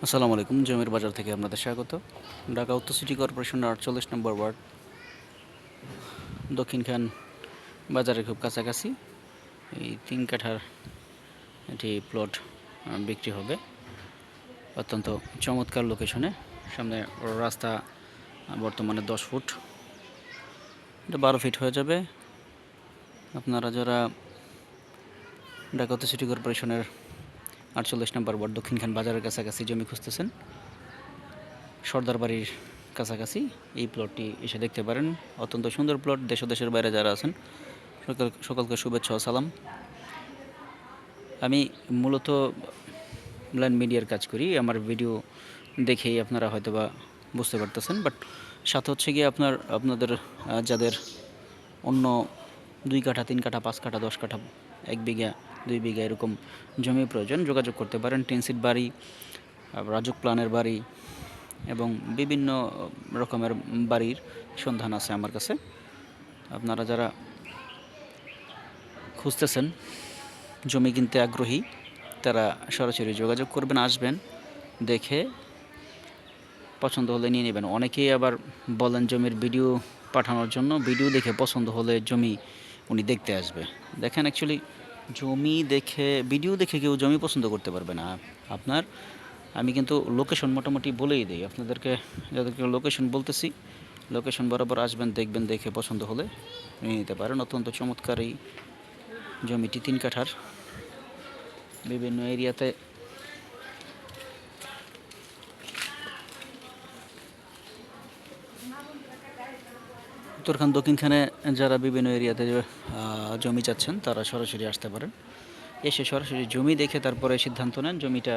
আসসালামু আলাইকুম। জমির বাজার থেকে আপনাদের স্বাগত। ঢাকা উত্তর সিটি কর্পোরেশনের ৪৮ নম্বর ওয়ার্ড দক্ষিণখান বাজারের খুব কাছাকাছি এই ৩ কাঠার একটি প্লট বিক্রি হবে অত্যন্ত চমৎকার লোকেশনে। সামনে রাস্তা বর্তমানে ১০ ফুট, এটা ১২ ফিট হয়ে যাবে। আপনারা যারা ঢাকা উত্তর সিটি কর্পোরেশনের ৪৮ নম্বর ওয়ার্ড দক্ষিণখান বাজারের কাছাকাছি জমি খুঁজতেছেন, সর্দার বাড়ির কাছাকাছি এই প্লটটি এসে দেখতে পারেন। অত্যন্ত সুন্দর প্লট। দেশ ও দেশের বাইরে যারা আছেন সকলকে শুভেচ্ছা ও সালাম। আমি মূলত ব্লাইন্ড মিডিয়ার কাজ করি। আমার ভিডিও দেখেই আপনারা হয়তোবা বুঝতে পারতেছেন, বাট সাথে হচ্ছে গিয়ে আপনাদের যাদের অন্য ২ কাঠা ৩ কাঠা ৫ কাঠা ১০ কাঠা ১ বিঘা ২ বিঘা এরকম জমি প্রয়োজন, যোগাযোগ করতে পারেন। টিনসিট বাড়ি, রাজুক প্ল্যানের বাড়ি এবং বিভিন্ন রকমের বাড়ির সন্ধান আছে আমার কাছে। আপনারা যারা খুঁজতেছেন, জমি কিনতে আগ্রহী, তারা সরাসরি যোগাযোগ করবেন, আসবেন, দেখে পছন্দ হলে নিয়ে নেবেন। অনেকেই আবার বলেন জমির ভিডিও পাঠানোর জন্য, ভিডিও দেখে পছন্দ হলে জমি উনি দেখতে আসবে। দেখেন, অ্যাকচুয়ালি জমি দেখে, ভিডিও দেখে কেউ জমি পছন্দ করতে পারবে না। আমি কিন্তু লোকেশন মোটামুটি বলেই দিই আপনাদেরকে, যাদেরকে লোকেশন বলতেছি, লোকেশন বরাবর আসবেন, দেখবেন, দেখে পছন্দ হলে নিয়ে নিতে পারেন। অত্যন্ত চমৎকার এই জমিটি ৩ কাঠার, বিভিন্ন এরিয়াতে উত্তরখান দক্ষিণখানে যারা বিভিন্ন এরিয়াতে জমি চাচ্ছেন, তারা সরাসরি আসতে পারেন। এসে সরাসরি জমি দেখে তারপরে সিদ্ধান্ত নেন জমিটা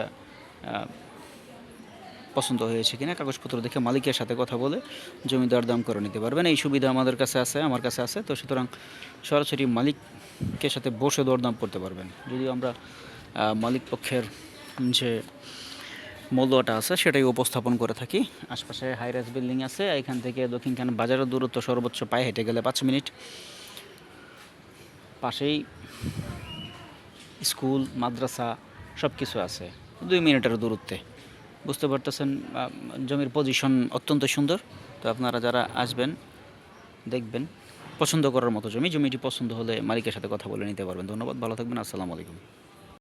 পছন্দ হয়েছে কিনা। কাগজপত্র দেখে মালিকের সাথে কথা বলে জমি দরদাম করে নিতে পারবেন। এই সুবিধা আমাদের কাছে আছে, আমার কাছে আছে। তো সুতরাং সরাসরি মালিকের সাথে বসে দরদাম করতে পারবেন। যদিও আমরা মালিক পক্ষের যে মূল্যটা আছে সেটাই উপস্থাপন করে থাকি। আশপাশে হাইরাইজ বিল্ডিং আছে। এখান থেকে দক্ষিণখান বাজারের দূরত্ব সর্বোচ্চ পায়ে হেঁটে গেলে ৫ মিনিট। পাশেই স্কুল, মাদ্রাসা সব কিছু আছে ২ মিনিটের দূরত্বে। বুঝতে পারতেছেন, জমির পজিশন অত্যন্ত সুন্দর। তো আপনারা যারা আসবেন, দেখবেন, পছন্দ করার মতো জমিটি পছন্দ হলে মালিকের সাথে কথা বলে নিতে পারবেন। ধন্যবাদ, ভালো থাকবেন। আসসালামু আলাইকুম।